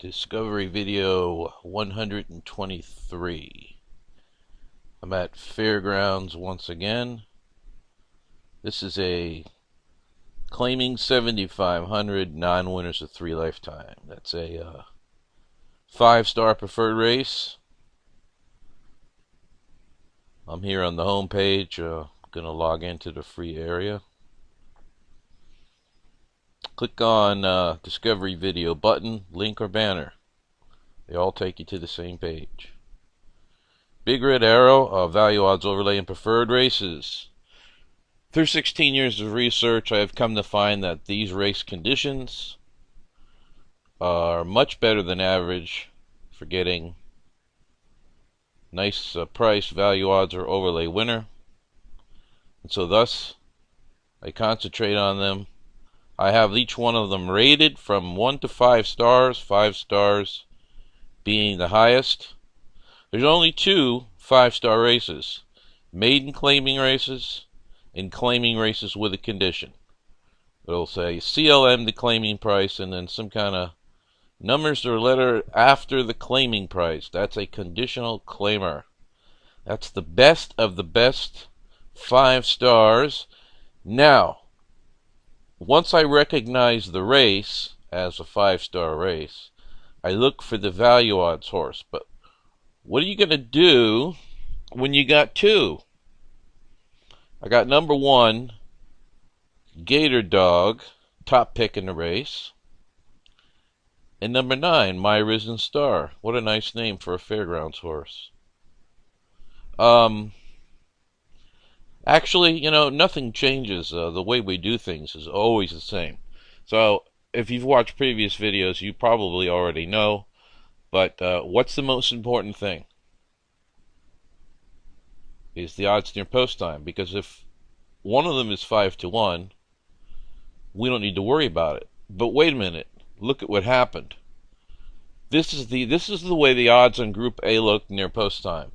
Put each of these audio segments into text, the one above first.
Discovery video 123. I'm at Fairgrounds once again. This is a claiming 7,500 non-winners of 3 lifetime. That's a 5-star preferred race. I'm here on the home page. Gonna log into the free area. Click on Discovery Video button, link, or banner. They all take you to the same page. Big red arrow, value odds overlay and preferred races. Through 16 years of research, I have come to find that these race conditions are much better than average for getting nice price, value odds, or overlay winner. And so thus, I concentrate on them. I have each one of them rated from 1 to 5 stars, 5 stars being the highest. There's only 2 5-star races, maiden claiming races and claiming races with a condition. It'll say CLM, the claiming price, and then some kind of numbers or letter after the claiming price. That's a conditional claimer. That's the best of the best 5 stars. Now, once I recognize the race as a 5-star race, I look for the value odds horse. But what are you going to do when you got 2? I got number 1, Gator Dog, top pick in the race. And number 9, My Risen Star. What a nice name for a fairgrounds horse. Actually, you know, nothing changes. The way we do things is always the same. So, if you've watched previous videos, you probably already know. But what's the most important thing? Is the odds near post time. Because if one of them is 5 to 1, we don't need to worry about it. But wait a minute. Look at what happened. This is the way the odds on Group A look near post time.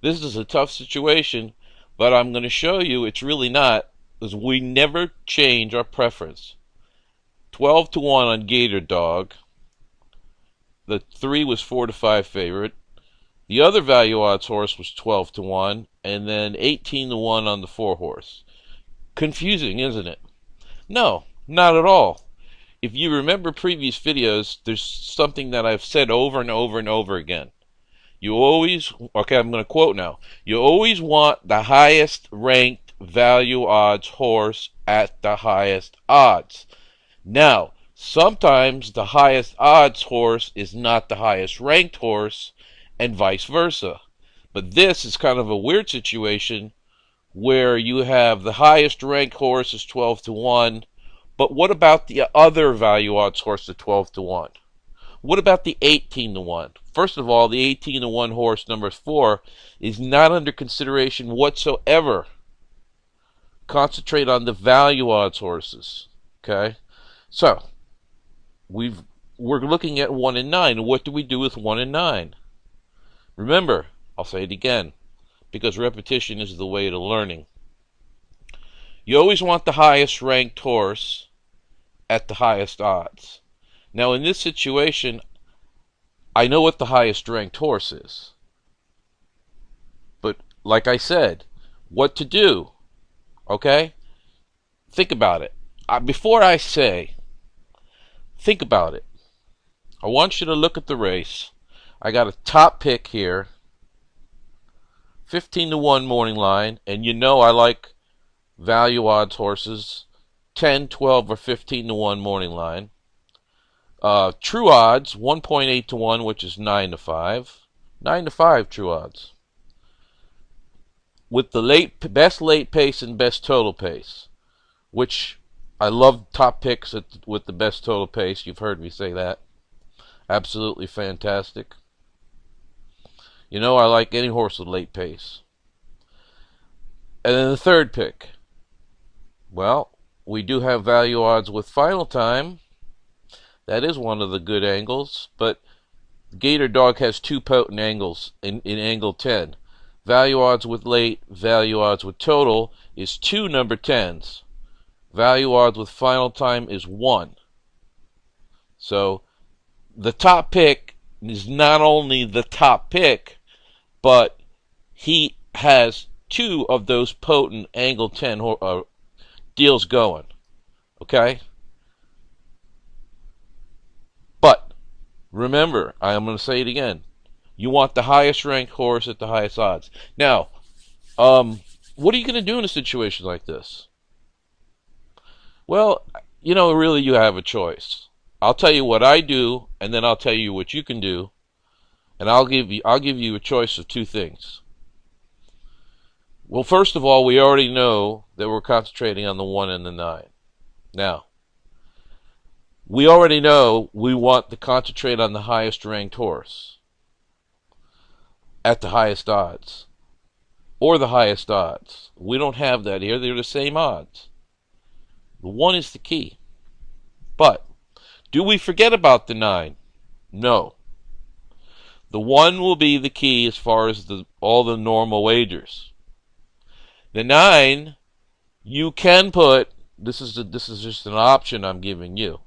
This is a tough situation. But I'm going to show you it's really not, because we never change our preference. 12 to 1 on Gator Dog. The 3 was 4 to 5 favorite. The other value odds horse was 12 to 1, and then 18 to 1 on the 4 horse. Confusing, isn't it? No, not at all. If you remember previous videos, there's something that I've said over and over and over again. You always, okay, I'm going to quote now. You always want the highest ranked value odds horse at the highest odds. Now, sometimes the highest odds horse is not the highest ranked horse, and vice versa. But this is kind of a weird situation where you have the highest ranked horse is 12 to 1, but what about the other value odds horse at 12 to 1? What about the 18 to 1? First of all, the 18 to 1 horse, number 4, is not under consideration whatsoever. Concentrate on the value odds horses. Okay? So, we're looking at 1 and 9. What do we do with 1 and 9? Remember, I'll say it again, because repetition is the way to learning. You always want the highest ranked horse at the highest odds. Now, in this situation, I know what the highest ranked horse is. But, like I said, what to do? Okay? Think about it. Before I say, think about it. I want you to look at the race. I got a top pick here. 15 to 1 morning line. And you know I like value odds horses. 10, 12, or 15 to 1 morning line. True odds, 1.8 to 1, which is 9 to 5. 9 to 5 true odds. With the best late pace and best total pace, which I love top picks with the best total pace. You've heard me say that. Absolutely fantastic. You know I like any horse with late pace. And then the third pick. Well, we do have value odds with final time. That is one of the good angles, but Gator Dog has 2 potent angles in angle 10. Value odds with late, value odds with total is 2 number 10s. Value odds with final time is 1. So the top pick is not only the top pick, but he has two of those potent angle 10 deals going. Okay? But remember, I am going to say it again. You want the highest ranked horse at the highest odds. Now, what are you going to do in a situation like this? Well, really you have a choice. I'll tell you what I do, and then I'll tell you what you can do, and I'll give you a choice of two things. Well, first of all, we already know that we're concentrating on the 1 and the 9. Now, we already know we want to concentrate on the highest ranked horse at the highest odds, or the highest odds. We don't have that here. They're the same odds. The 1 is the key. But do we forget about the 9? No. The 1 will be the key as far as all the normal wagers. The 9, you can put, this is just an option I'm giving you.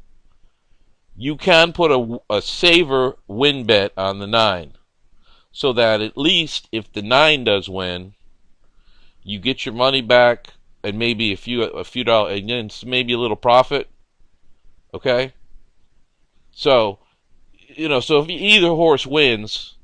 You can put a saver win bet on the 9, so that at least if the 9 does win, you get your money back and maybe a few dollars, and maybe a little profit. Okay? So, so if either horse wins,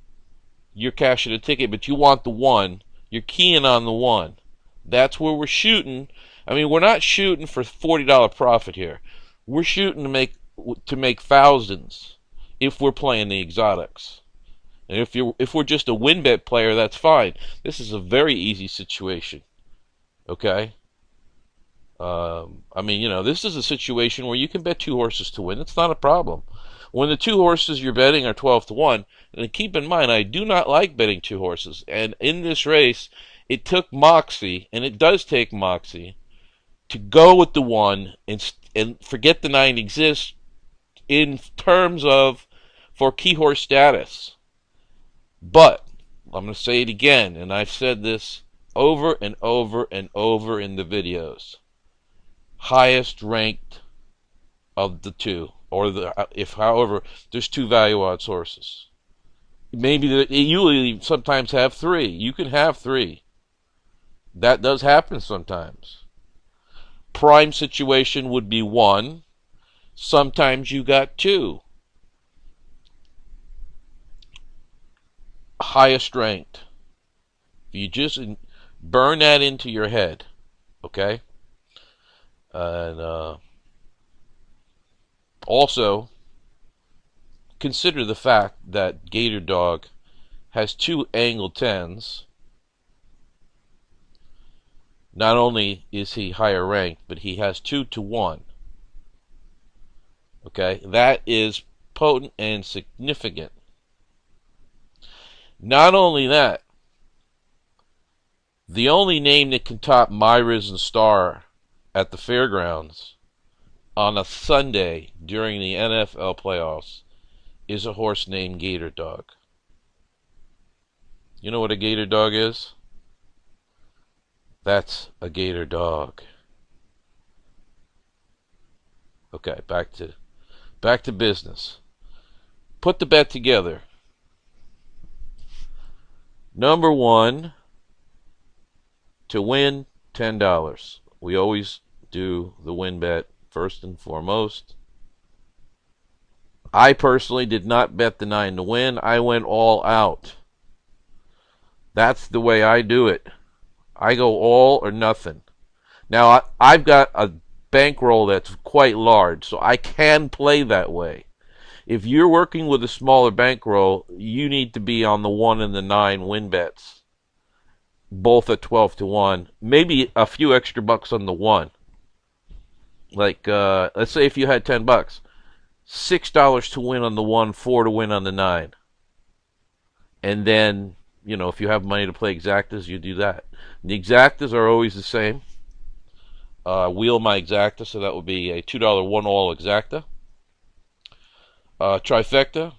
you're cashing a ticket, but you want the 1. You're keying on the 1. That's where we're shooting. I mean, we're not shooting for $40 profit here. We're shooting to make thousands if we're playing the exotics. And if we're just a win bet player, that's fine. This is a very easy situation. Okay? I mean, this is a situation where you can bet 2 horses to win. It's not a problem. When the 2 horses you're betting are 12 to 1, and keep in mind, I do not like betting 2 horses. And in this race, it took moxie, and it does take moxie, to go with the 1 and forget the 9 exists in terms of for key horse status. But I'm going to say it again, and I've said this over and over and over in the videos. Highest ranked of the 2, or however, there's 2 value odds horses. Maybe you sometimes have 3. You can have 3. That does happen sometimes. Prime situation would be 1. Sometimes you got 2. Highest ranked. You just burn that into your head, okay? And also consider the fact that Gator Dog has 2 angle 10s. Not only is he higher ranked, but he has 2 to 1. Okay, that is potent and significant. Not only that, the only name that can top My Risen Star at the fairgrounds on a Sunday during the NFL playoffs is a horse named Gator Dog. You know what a Gator Dog is? That's a Gator Dog. Okay, back to business. Put the bet together. Number 1, to win $10. We always do the win bet first and foremost. I personally did not bet the 9 to win. I went all out. That's the way I do it. I go all or nothing. Now, I've got a bankroll that's quite large, so I can play that way. If you're working with a smaller bankroll, you need to be on the 1 and the 9 win bets, both at 12 to 1. Maybe a few extra bucks on the 1. Like, let's say if you had $10, $6 to win on the 1, 4 to win on the 9. And then, if you have money to play exactas, you do that. The exactas are always the same. Wheel my exacta, so that would be a $2 1-all exacta. Trifecta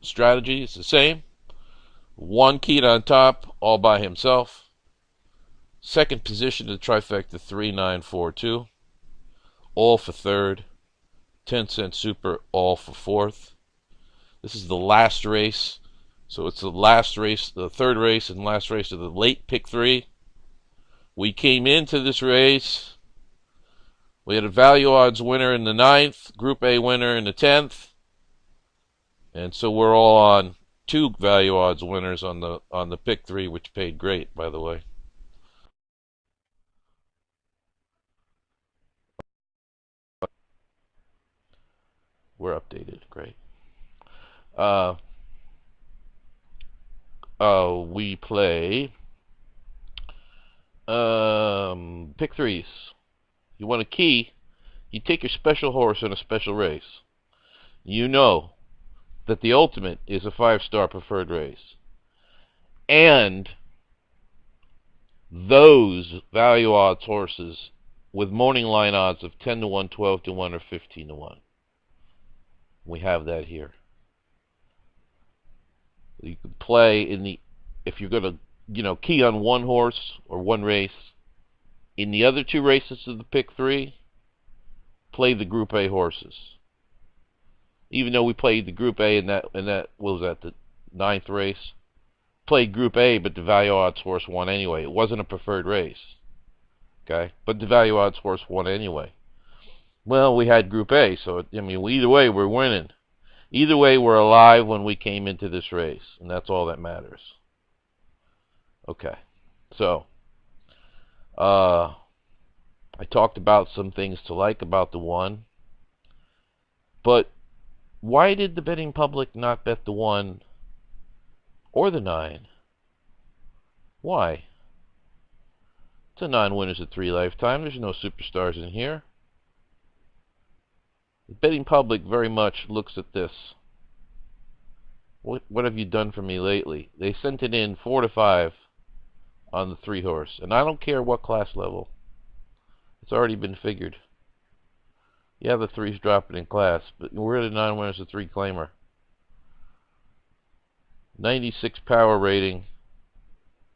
strategy is the same. 1 keyed on top, all by himself. Second position to the trifecta, 3, 9, 4, 2. All for third. 10-cent super, all for fourth. This is the last race. So it's the last race, the third race and last race of the late pick 3. We came into this race. We had a value odds winner in the 9th, Group A winner in the 10th. And so we're all on 2 value odds winners on the pick 3, which paid great, by the way. We're updated, great. We play pick 3s. You want a key, you take your special horse in a special race. You know that the ultimate is a 5-star preferred race. And those value odds horses with morning line odds of 10 to 1, 12 to 1, or 15 to 1. We have that here. You can play in the, if you're going to, key on one horse or one race. In the other 2 races of the pick 3, play the Group A horses. Even though we played the Group A in that what was that, the 9th race? Played Group A, but the value odds horse won anyway. It wasn't a preferred race. Okay? But the value odds horse won anyway. Well, we had Group A, so, either way, we're winning. Either way, we're alive when we came into this race, and that's all that matters. Okay. So, I talked about some things to like about the 1. But why did the betting public not bet the 1 or the 9? Why? It's a 9 winners at 3 lifetime. There's no superstars in here. The betting public very much looks at this. What have you done for me lately? They sent it in 4 to 5 on the 3 horse. And I don't care what class level. It's already been figured. Yeah, the 3's dropping in class, but we're at a 9 winners at 3 claimer. 96 power rating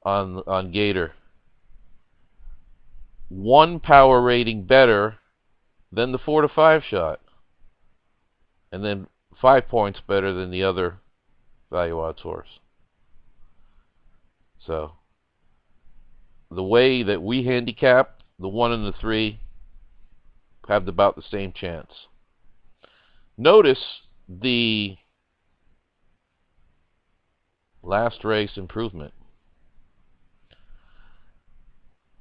on Gator. 1 power rating better than the 4 to 5 shot. And then 5 points better than the other value odds horse. So, the way that we handicap, the 1 and the 3 have about the same chance. Notice the last race improvement.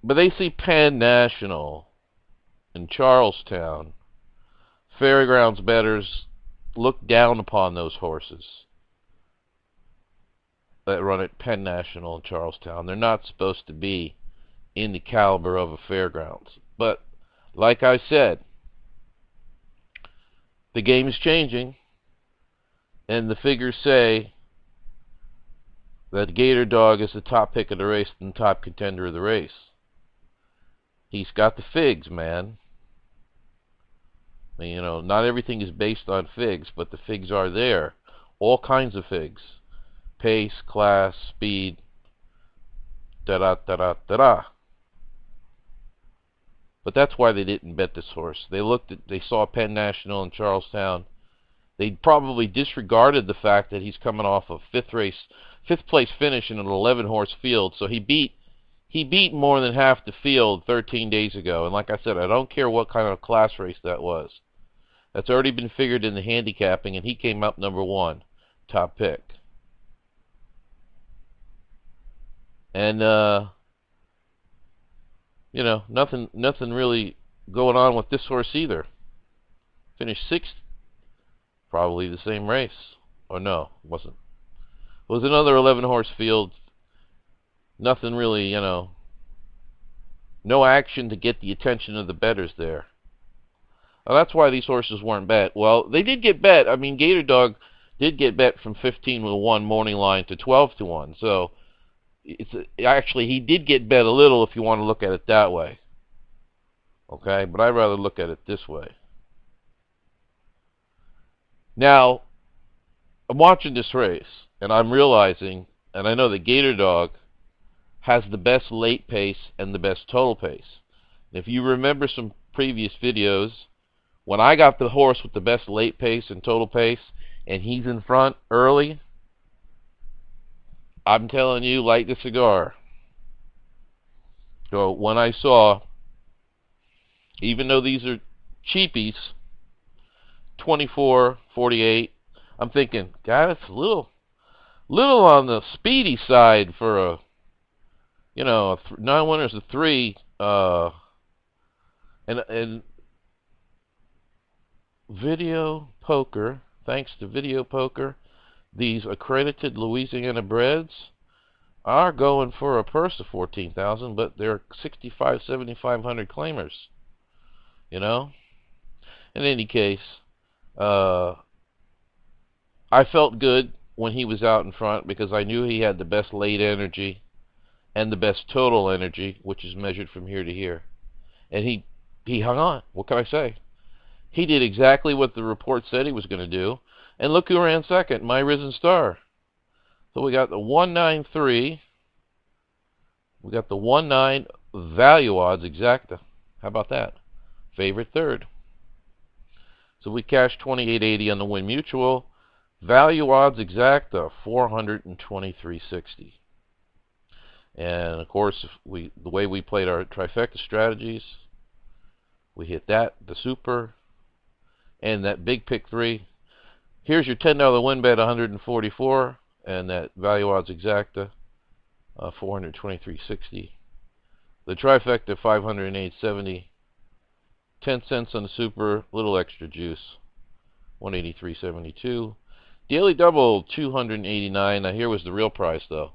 But they see Penn National in Charlestown. Fairgrounds bettors look down upon those horses that run at Penn National in Charlestown. They're not supposed to be in the caliber of a Fairgrounds. But like I said, the game is changing, and the figures say that Gator Dog is the top pick of the race and the top contender of the race. He's got the figs, man. Not everything is based on figs, but the figs are there. All kinds of figs. Pace, class, speed, da-da-da-da-da-da. But that's why they didn't bet this horse. They saw Penn National in Charlestown. They probably disregarded the fact that he's coming off a 5th place finish in an 11-horse field. So he beat more than half the field 13 days ago. And like I said, I don't care what kind of class race that was. That's already been figured in the handicapping, and he came up number 1, top pick. And nothing really going on with this horse either. Finished 6th, probably the same race. Or no, it wasn't. It was another 11-horse field. Nothing really, no action to get the attention of the bettors there. Now, that's why these horses weren't bet. Well, they did get bet. Gator Dog did get bet from 15 to 1 morning line to 12 to 1. So, actually, he did get bet a little if you want to look at it that way. Okay? But I'd rather look at it this way. Now, I'm watching this race, and I'm realizing, and I know that Gator Dog has the best late pace and the best total pace. And if you remember some previous videos, when I got the horse with the best late pace and total pace, and he's in front early, I'm telling you, light the cigar. So when I saw, even though these are cheapies, 24.48, I'm thinking, God, it's a little on the speedy side for a, you know, 9 winners of 3, and Video Poker, thanks to Video Poker, these accredited Louisiana breds are going for a purse of $14,000, but they're 7,500 claimers. You know. In any case, I felt good when he was out in front because I knew he had the best late energy and the best total energy, which is measured from here to here. And he hung on. What can I say? He did exactly what the report said he was going to do. And look who ran second, My Risen Star. So we got the 193. We got the 1-9 value odds exacta. How about that? Favorite third. So we cashed 28.80 on the Win Mutual. Value odds exacta 423.60. And of course, the way we played our trifecta strategies, we hit that, the super, and that big pick 3. Here's your $10 win bet, 144, and that value odds exacta 423.60. The trifecta 508.70. 10 cents on the super, little extra juice, 183.72. Daily double 289. Now here was the real price though.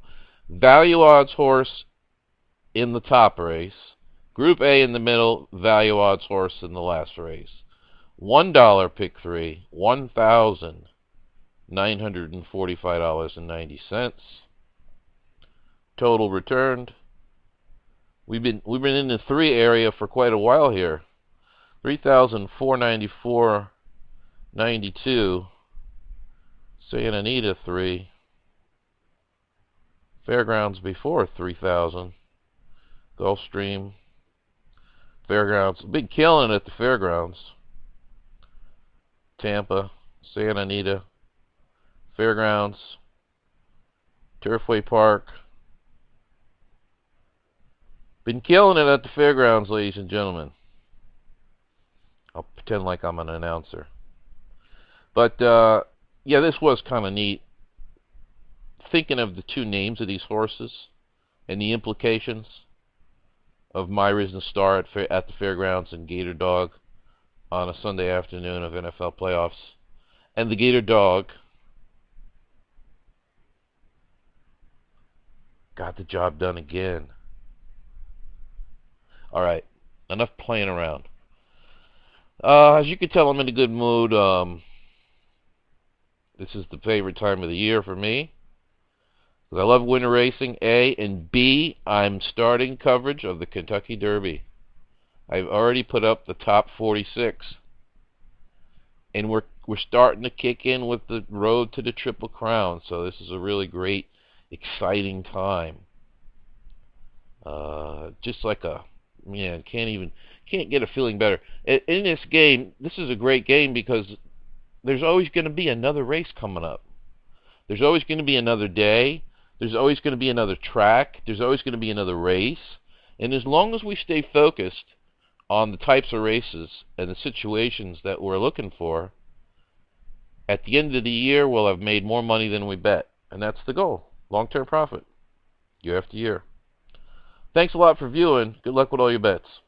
Value odds horse in the top race. Group A in the middle. Value odds horse in the last race. $1 pick 3. $1,945.90. Total returned. We've been in the 3 area for quite a while here. 3,494.92. Santa Anita 3. Fairgrounds before 3,000. Gulfstream. Fairgrounds. Big killing at the Fairgrounds. Tampa. Santa Anita. Fairgrounds. Turfway Park. Been killing it at the Fairgrounds, ladies and gentlemen. I'll pretend like I'm an announcer. But, yeah, this was kind of neat. Thinking of the 2 names of these horses and the implications of My Risen Star at the Fairgrounds and Gator Dog on a Sunday afternoon of NFL playoffs. And the Gator Dog got the job done again. All right, enough playing around. As you can tell, I'm in a good mood. This is the favorite time of the year for me. Because I love winter racing, A, and B, I'm starting coverage of the Kentucky Derby. I've already put up the top 46. And we're starting to kick in with the road to the Triple Crown. So this is a really great, exciting time. Just like a, man, can't get a feeling better. In this game, this is a great game because there's always going to be another race coming up. There's always going to be another day. There's always going to be another track. There's always going to be another race. And as long as we stay focused on the types of races and the situations that we're looking for, at the end of the year, we'll have made more money than we bet. And that's the goal. Long-term profit. Year after year. Thanks a lot for viewing. Good luck with all your bets.